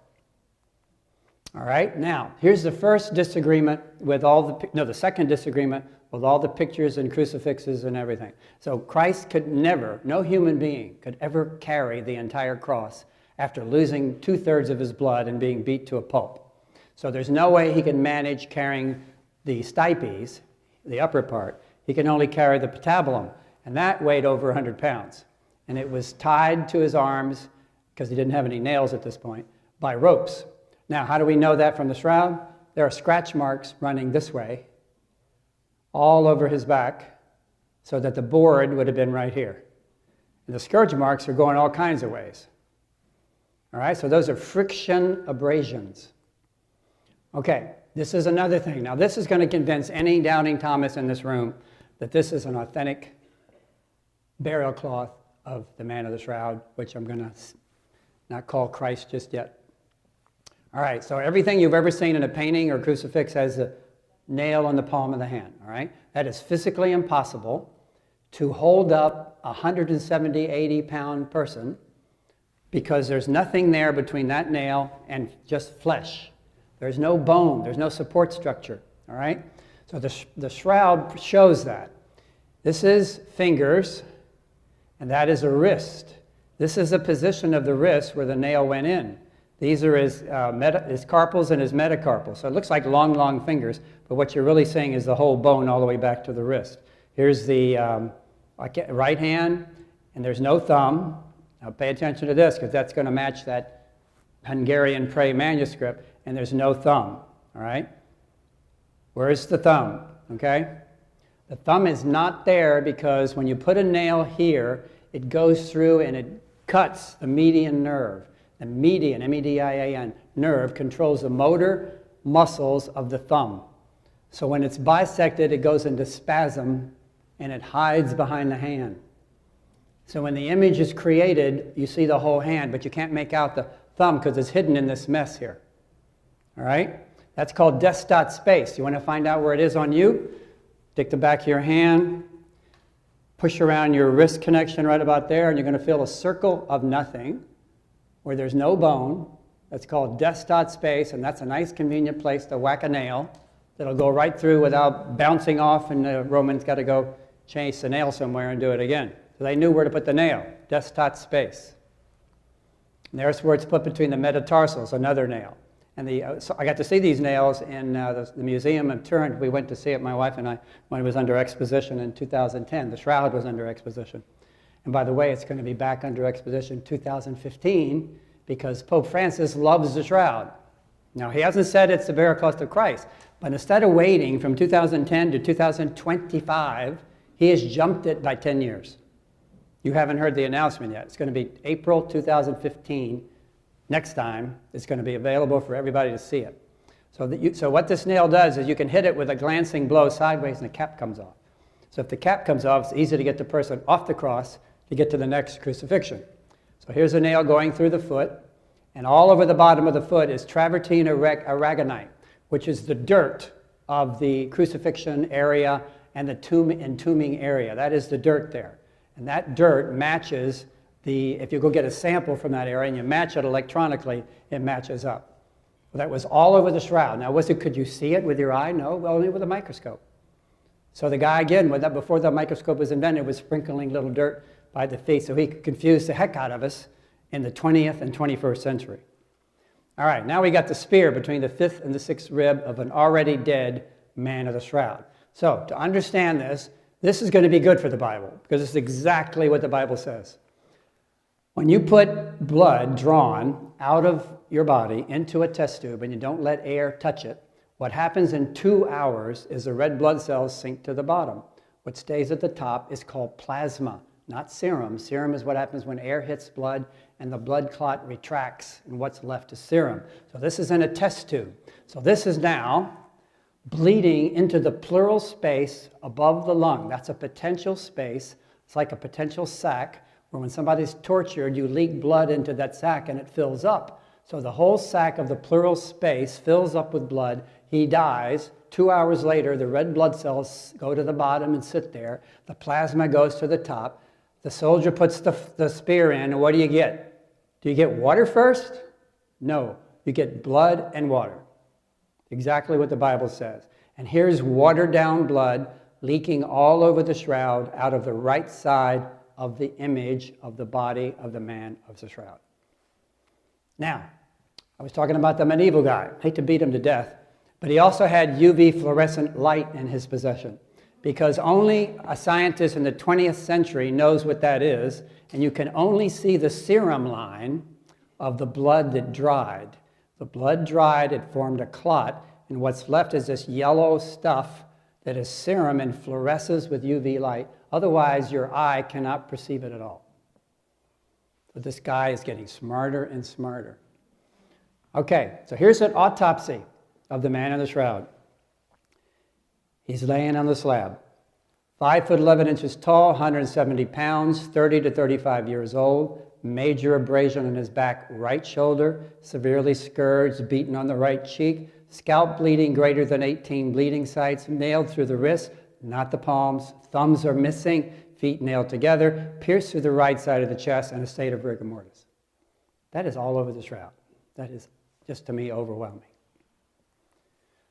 All right, now, here's the first disagreement with the second disagreement with all the pictures and crucifixes and everything. So Christ could never, no human being could ever carry the entire cross after losing 2/3 of his blood and being beat to a pulp. So there's no way he can manage carrying the stipes, the upper part. He can only carry the patabolum, and that weighed over 100 pounds. And it was tied to his arms, because he didn't have any nails at this point, by ropes. Now, how do we know that from the shroud? There are scratch marks running this way, all over his back, so that the board would have been right here. And the scourge marks are going all kinds of ways. All right, so those are friction abrasions. Okay, this is another thing. Now, this is going to convince any doubting Thomas in this room that this is an authentic burial cloth of the man of the shroud, which I'm going to not call Christ just yet. All right, so everything you've ever seen in a painting or crucifix has a nail on the palm of the hand, all right? That is physically impossible to hold up a 170, 80-pound person, because there's nothing there between that nail and just flesh. There's no bone, there's no support structure, all right? So the shroud shows that. This is fingers, and that is a wrist. This is a position of the wrist where the nail went in. These are his carpals and his metacarpals. So it looks like long, long fingers, but what you're really seeing is the whole bone all the way back to the wrist. Here's the right hand, and there's no thumb. Now pay attention to this, because that's going to match that Hungarian Pray manuscript, and there's no thumb, all right? Where's the thumb, okay? The thumb is not there because when you put a nail here, it goes through and it cuts the median nerve. The median, M-E-D-I-A-N, nerve controls the motor muscles of the thumb. So when it's bisected, it goes into spasm and it hides behind the hand. So when the image is created, you see the whole hand, but you can't make out the thumb because it's hidden in this mess here. All right? That's called destot space. You want to find out where it is on you? Take the back of your hand, push around your wrist connection right about there, and you're going to feel a circle of nothing where there's no bone. That's called destot space, and that's a nice convenient place to whack a nail that'll go right through without bouncing off, and the Romans got to go chase the nail somewhere and do it again. So they knew where to put the nail, destot space. And there's where it's put between the metatarsals, another nail. And so I got to see these nails in the Museum of Turin. We went to see it, my wife and I, when it was under exposition in 2010. The shroud was under exposition. And by the way, it's going to be back under exposition 2015 because Pope Francis loves the shroud. Now, he hasn't said it's the burial cloth of Christ, but instead of waiting from 2010 to 2025, he has jumped it by 10 years. You haven't heard the announcement yet. It's going to be April 2015. Next time, it's going to be available for everybody to see it. So what this nail does is you can hit it with a glancing blow sideways and the cap comes off. So if the cap comes off, it's easy to get the person off the cross to get to the next crucifixion. So here's a nail going through the foot, and all over the bottom of the foot is travertine aragonite, which is the dirt of the crucifixion area and the entombing area. That is the dirt there. And that dirt matches if you go get a sample from that area and you match it electronically, it matches up. Well, that was all over the shroud. Now, could you see it with your eye? No, only with a microscope. So the guy, again, before the microscope was invented, was sprinkling little dirt by the feet so he could confuse the heck out of us in the 20th and 21st century. All right, now we got the spear between the 5th and the 6th rib of an already dead man of the shroud. So to understand this is going to be good for the Bible because it's exactly what the Bible says. When you put blood drawn out of your body into a test tube and you don't let air touch it, what happens in 2 hours is the red blood cells sink to the bottom. What stays at the top is called plasma, not serum. Serum is what happens when air hits blood and the blood clot retracts and what's left is serum. So this is in a test tube. So this is now bleeding into the pleural space above the lung. That's a potential space. It's like a potential sac where when somebody's tortured, you leak blood into that sac and it fills up. So the whole sac of the pleural space fills up with blood. He dies. 2 hours later, the red blood cells go to the bottom and sit there. The plasma goes to the top. The soldier puts the spear in, and what do you get? Do you get water first? No. You get blood and water. Exactly what the Bible says. And here's watered down blood leaking all over the shroud out of the right side of the image of the body of the man of the shroud. Now, I was talking about the medieval guy. I hate to beat him to death, but he also had UV fluorescent light in his possession, because only a scientist in the 20th century knows what that is, and you can only see the serum line of the blood that dried. The blood dried, it formed a clot, and what's left is this yellow stuff that is serum and fluoresces with UV light. Otherwise, your eye cannot perceive it at all. But this guy is getting smarter and smarter. Okay, so here's an autopsy of the man in the shroud. He's laying on the slab. 5 foot 11 inches tall, 170 pounds, 30 to 35 years old, major abrasion on his back right shoulder, severely scourged, beaten on the right cheek, scalp bleeding greater than 18 bleeding sites, nailed through the wrists, not the palms, thumbs are missing, feet nailed together, pierced through the right side of the chest, and a state of rigor mortis. That is all over the shroud. That is just, to me, overwhelming.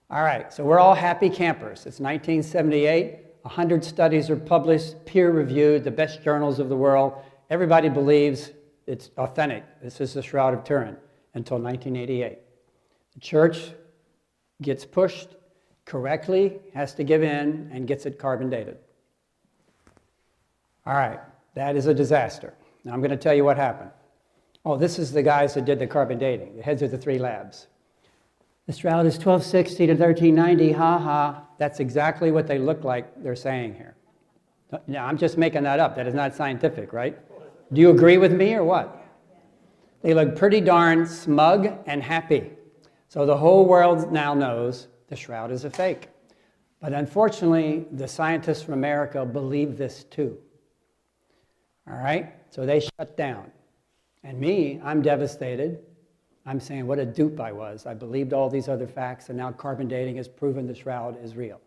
All right, so we're all happy campers. It's 1978. 100 studies are published, peer-reviewed, the best journals of the world. Everybody believes it's authentic. This is the Shroud of Turin until 1988. The church gets pushed correctly, has to give in, and gets it carbon dated. All right, that is a disaster. Now I'm going to tell you what happened. Oh, this is the guys that did the carbon dating, the heads of the 3 labs. The Shroud is 1260 to 1390, ha. That's exactly what they look like they're saying here. Now, I'm just making that up. That is not scientific, right? Do you agree with me or what? They look pretty darn smug and happy. So the whole world now knows the Shroud is a fake. But unfortunately, the scientists from America believe this too. All right? So they shut down. And me, I'm devastated. I'm saying what a dupe I was. I believed all these other facts, and now carbon dating has proven the Shroud is real.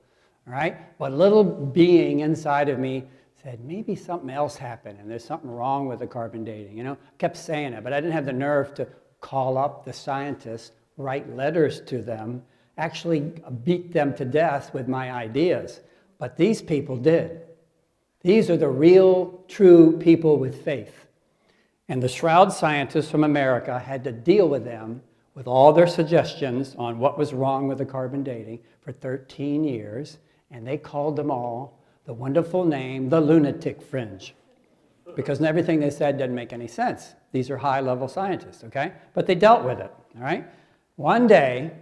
All right? But a little being inside of me said, maybe something else happened, and there's something wrong with the carbon dating. You know, I kept saying it, but I didn't have the nerve to call up the scientists, write letters to them, actually beat them to death with my ideas. But these people did. These are the real, true people with faith. And the Shroud scientists from America had to deal with them with all their suggestions on what was wrong with the carbon dating for 13 years, and they called them all the wonderful name, the lunatic fringe, because everything they said didn't make any sense. These are high-level scientists, okay? But they dealt with it, all right? One day,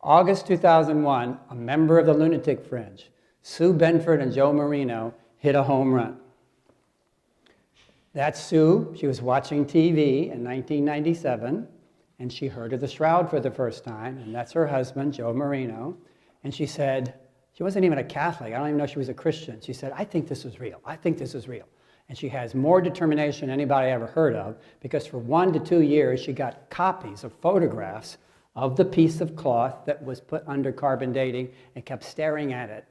August 2001, a member of the lunatic fringe, Sue Benford and Joe Marino, hit a home run. That's Sue. She was watching TV in 1997, and she heard of the Shroud for the first time, and that's her husband, Joe Marino. And she said, she wasn't even a Catholic. I don't even know she was a Christian. She said, I think this is real. I think this is real. And she has more determination than anybody ever heard of, because for 1 to 2 years, she got copies of photographs of the piece of cloth that was put under carbon dating and kept staring at it.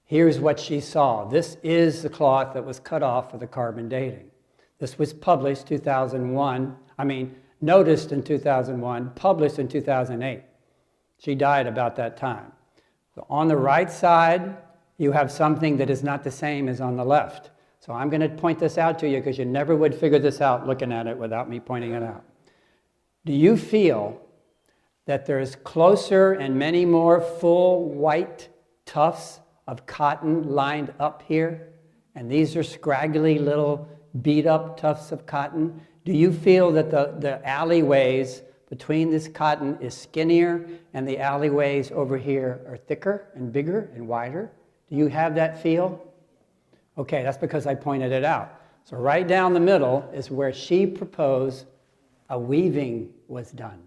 Here's what she saw. This is the cloth that was cut off for the carbon dating. This was published 2001, noticed in 2001, published in 2008. She died about that time. So on the right side, you have something that is not the same as on the left. So I'm going to point this out to you because you never would figure this out looking at it without me pointing it out. Do you feel that there's closer and many more full white tufts of cotton lined up here, and these are scraggly little beat up tufts of cotton? Do you feel that the alleyways between this cotton is skinnier and the alleyways over here are thicker and bigger and wider? Do you have that feel? Okay, that's because I pointed it out. So right down the middle is where she proposed a weaving was done.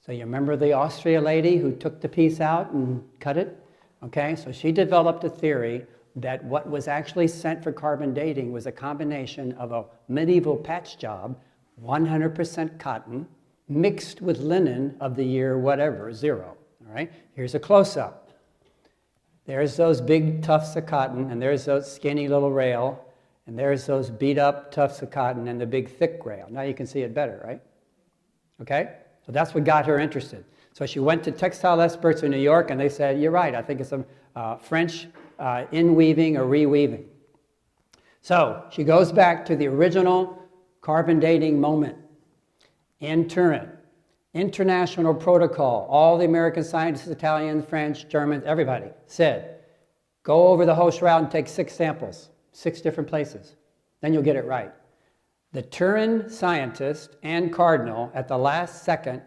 So you remember the Austria lady who took the piece out and cut it? Okay, so she developed a theory that what was actually sent for carbon dating was a combination of a medieval patch job, 100% cotton, mixed with linen of the year whatever, 0. All right, here's a close-up. There's those big tufts of cotton, and there's those skinny little rail, and there's those beat-up tufts of cotton and the big thick rail. Now you can see it better, right? Okay? So that's what got her interested. So she went to textile experts in New York, and they said, you're right, I think it's a French in-weaving or reweaving. So she goes back to the original carbon dating moment in Turin. International protocol, all the American scientists, Italians, French, Germans, everybody said, go over the whole shroud and take 6 samples, 6 different places. Then you'll get it right. The Turin scientist and cardinal at the last second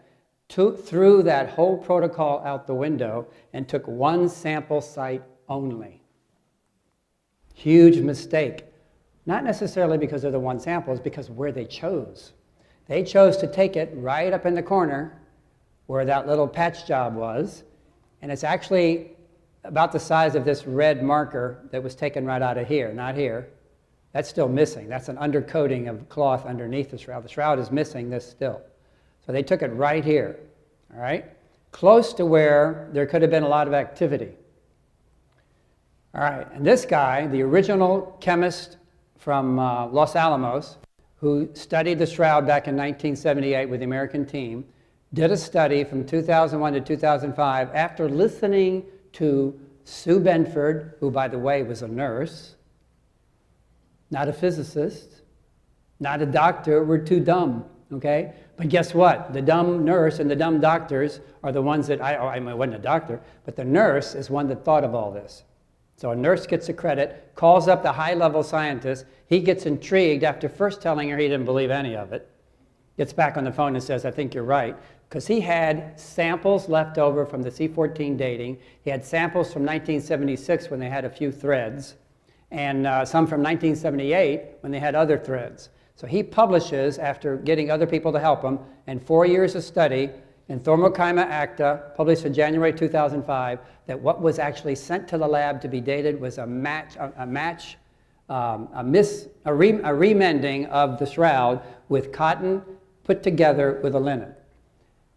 threw that whole protocol out the window and took 1 sample site only. Huge mistake. Not necessarily because of the 1 sample, it's because of where they chose. They chose to take it right up in the corner where that little patch job was, and it's actually about the size of this red marker that was taken right out of here, not here. That's still missing. That's an undercoating of cloth underneath the shroud. The shroud is missing this still. So they took it right here, all right? Close to where there could have been a lot of activity. All right, and this guy, the original chemist from Los Alamos, who studied the shroud back in 1978 with the American team, did a study from 2001 to 2005 after listening to Sue Benford, who, by the way, was a nurse, not a physicist, not a doctor. We're too dumb, okay? But guess what? The dumb nurse and the dumb doctors are the ones that, I wasn't a doctor, but the nurse is one that thought of all this. So a nurse gets the credit, calls up the high-level scientist. He gets intrigued after first telling her he didn't believe any of it. Gets back on the phone and says, I think you're right. Because he had samples left over from the C14 dating. He had samples from 1976 when they had a few threads, and some from 1978 when they had other threads. So he publishes, after getting other people to help him, and 4 years of study, in Thermochima Acta, published in January 2005, that what was actually sent to the lab to be dated was a remending of the shroud with cotton put together with a linen.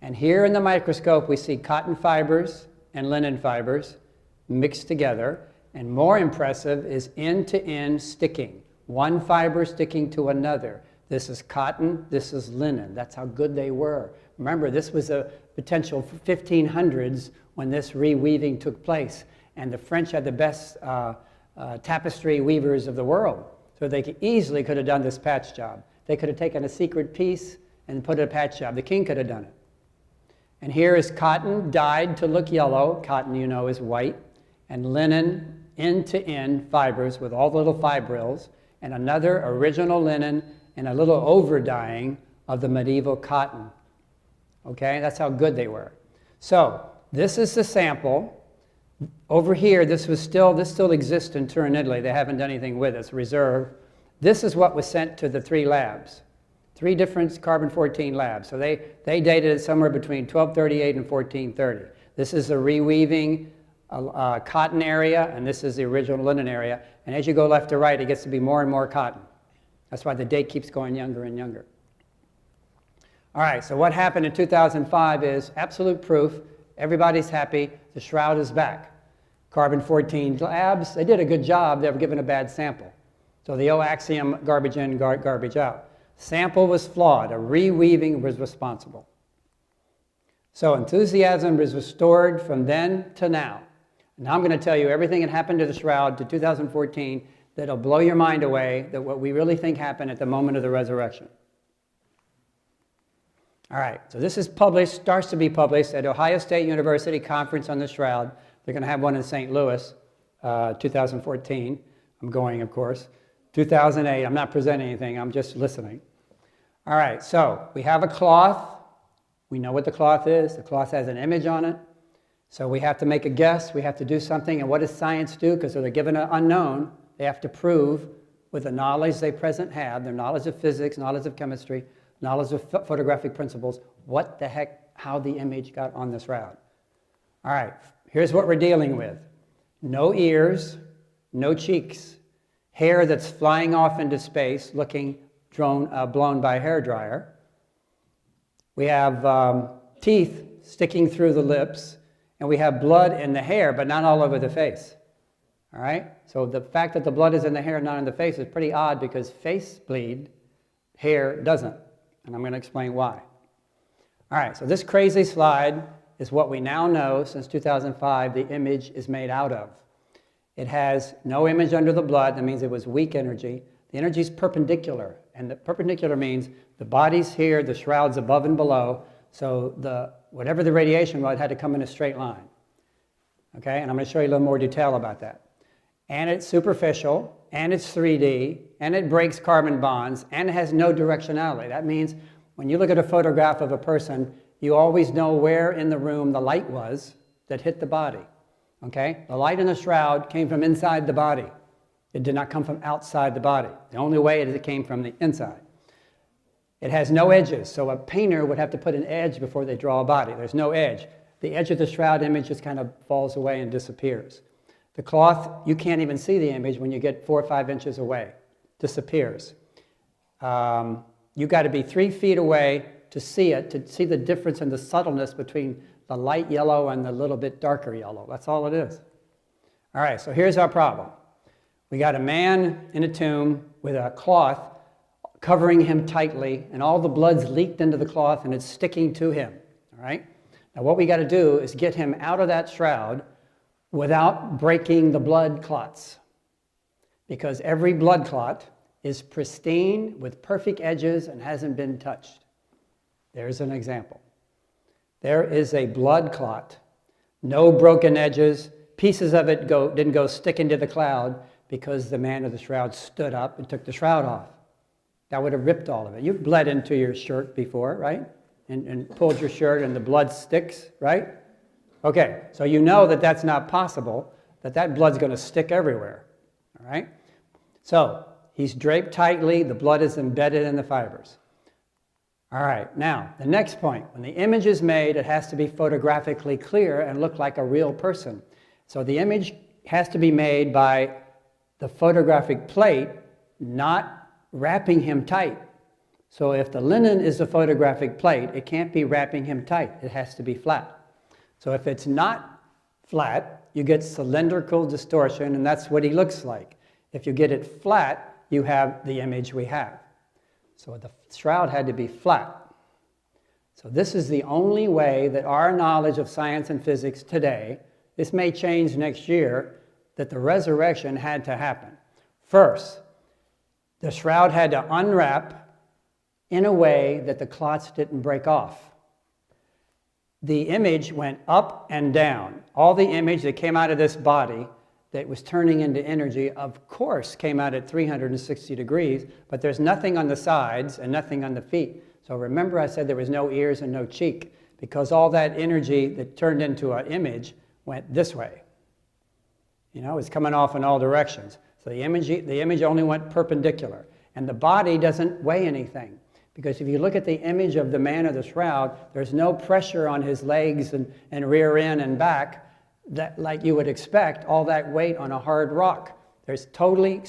And here in the microscope, we see cotton fibers and linen fibers mixed together. And more impressive is end-to-end sticking, one fiber sticking to another. This is cotton, this is linen. That's how good they were. Remember, this was a potential 1500s when this reweaving took place. And the French had the best tapestry weavers of the world. So they easily could have done this patch job. They could have taken a secret piece and put a patch job. The king could have done it. And here is cotton dyed to look yellow. Cotton, you know, is white. And linen, end-to-end fibers with all the little fibrils. And another original linen and a little over-dyeing of the medieval cotton. Okay, that's how good they were. So this is the sample. Over here, this still exists in Turin, Italy. They haven't done anything with it. It's reserve. This is what was sent to the 3 labs, 3 different carbon-14 labs. So they dated it somewhere between 1238 and 1430. This is the reweaving cotton area, and this is the original linen area. And as you go left to right, it gets to be more and more cotton. That's why the date keeps going younger and younger. All right, so what happened in 2005 is absolute proof. Everybody's happy. The shroud is back. Carbon-14 labs, they did a good job. They were given a bad sample. So the old axiom, garbage in, garbage out. Sample was flawed. A reweaving was responsible. So enthusiasm was restored from then to now. Now I'm going to tell you everything that happened to the shroud to 2014 that'll blow your mind away, that what we really think happened at the moment of the resurrection. All right, so this is published, starts to be published at Ohio State University Conference on the Shroud. They're going to have one in St. Louis, 2014. I'm going, of course. 2008, I'm not presenting anything, I'm just listening. All right, so we have a cloth. We know what the cloth is. The cloth has an image on it. So we have to make a guess. We have to do something. And what does science do? Because they're given an unknown. They have to prove with the knowledge they present have, their knowledge of physics, knowledge of chemistry, knowledge of photographic principles, what the heck, how the image got on this shroud. All right, here's what we're dealing with. No ears, no cheeks, hair that's flying off into space, looking blown by a hairdryer. We have teeth sticking through the lips, and we have blood in the hair, but not all over the face. All right? So the fact that the blood is in the hair, not in the face, is pretty odd because face bleed, hair doesn't. And I'm going to explain why. All right, so this crazy slide is what we now know since 2005 the image is made out of. It has no image under the blood. That means it was weak energy. The energy is perpendicular, and the perpendicular means the body's here, the shroud's above and below, so whatever the radiation was had to come in a straight line. Okay, and I'm going to show you a little more detail about that. And it's superficial, and it's 3D, and it breaks carbon bonds, and it has no directionality. That means when you look at a photograph of a person, you always know where in the room the light was that hit the body. Okay? The light in the shroud came from inside the body. It did not come from outside the body. The only way is it came from the inside. It has no edges, so a painter would have to put an edge before they draw a body. There's no edge. The edge of the shroud image just kind of falls away and disappears. The cloth, you can't even see the image when you get 4 or 5 inches away. Disappears. You've got to be 3 feet away to see it, to see the difference in the subtleness between the light yellow and the little bit darker yellow. That's all it is. All right, so here's our problem. We got a man in a tomb with a cloth covering him tightly, and all the blood's leaked into the cloth and it's sticking to him. All right? Now what we got to do is get him out of that shroud without breaking the blood clots. Because every blood clot is pristine with perfect edges and hasn't been touched. There's an example. There is a blood clot, no broken edges, pieces of it didn't go stick into the cloud because the man of the shroud stood up and took the shroud off. That would have ripped all of it. You've bled into your shirt before, right? And pulled your shirt and the blood sticks, right? Okay, so you know that that's not possible, that blood's going to stick everywhere, all right? So he's draped tightly, the blood is embedded in the fibers. All right, now, the next point. When the image is made, it has to be photographically clear and look like a real person. So the image has to be made by the photographic plate not wrapping him tight. So if the linen is a photographic plate, it can't be wrapping him tight. It has to be flat. So if it's not flat, you get cylindrical distortion, and that's what he looks like. If you get it flat, you have the image we have. So the shroud had to be flat. So this is the only way that our knowledge of science and physics today, this may change next year, that the resurrection had to happen. First, the shroud had to unwrap in a way that the clots didn't break off. The image went up and down. All the image that came out of this body that was turning into energy, of course, came out at 360 degrees, but there's nothing on the sides and nothing on the feet. So remember I said there was no ears and no cheek, because all that energy that turned into an image went this way. You know, it's coming off in all directions. So the image only went perpendicular. And the body doesn't weigh anything. Because if you look at the image of the man of the shroud, there's no pressure on his legs and rear end and back that, like you would expect, all that weight on a hard rock. There's totally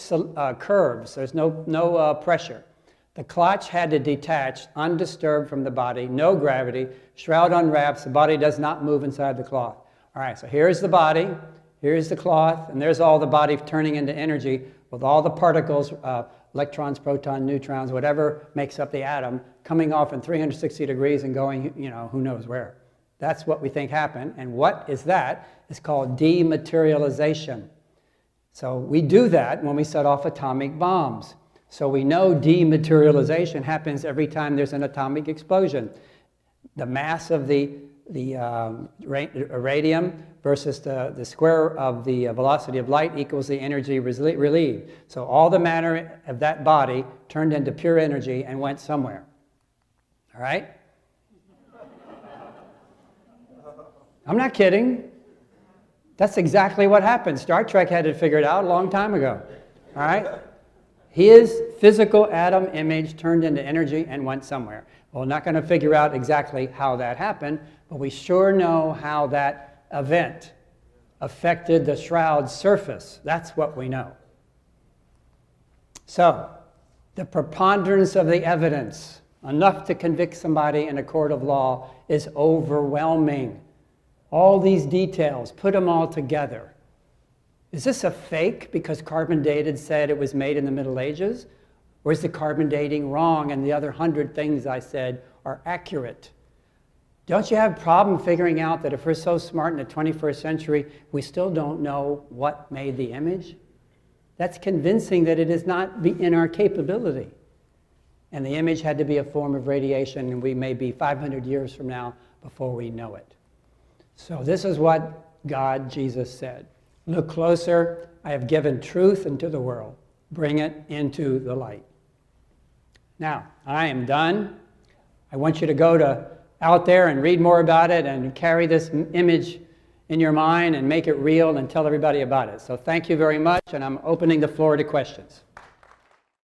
curves. There's no pressure. The clutch had to detach undisturbed from the body, no gravity. Shroud unwraps. The body does not move inside the cloth. All right, so here's the body. Here's the cloth. And there's all the body turning into energy with all the particles, electrons, protons, neutrons, whatever makes up the atom, coming off in 360 degrees and going, you know, who knows where. That's what we think happened. And what is that? It's called dematerialization. So we do that when we set off atomic bombs. So we know dematerialization happens every time there's an atomic explosion. The mass of the radium versus the square of the velocity of light equals the energy relieved. So all the matter of that body turned into pure energy and went somewhere. All right? I'm not kidding. That's exactly what happened. Star Trek had it figured out a long time ago. All right? His physical atom image turned into energy and went somewhere. Well, we're not going to figure out exactly how that happened, but we sure know how that event affected the shroud's surface. That's what we know. So, the preponderance of the evidence, enough to convict somebody in a court of law, is overwhelming. All these details, put them all together. Is this a fake because carbon dated said it was made in the Middle Ages? Or is the carbon dating wrong and the other 100 things I said are accurate? Don't you have a problem figuring out that if we're so smart in the 21st century, we still don't know what made the image? That's convincing that it is not in our capability. And the image had to be a form of radiation, and we may be 500 years from now before we know it. So this is what God, Jesus said. Look closer. I have given truth into the world. Bring it into the light. Now, I am done. I want you to go out there and read more about it and carry this image in your mind and make it real and tell everybody about it. So thank you very much, and I'm opening the floor to questions.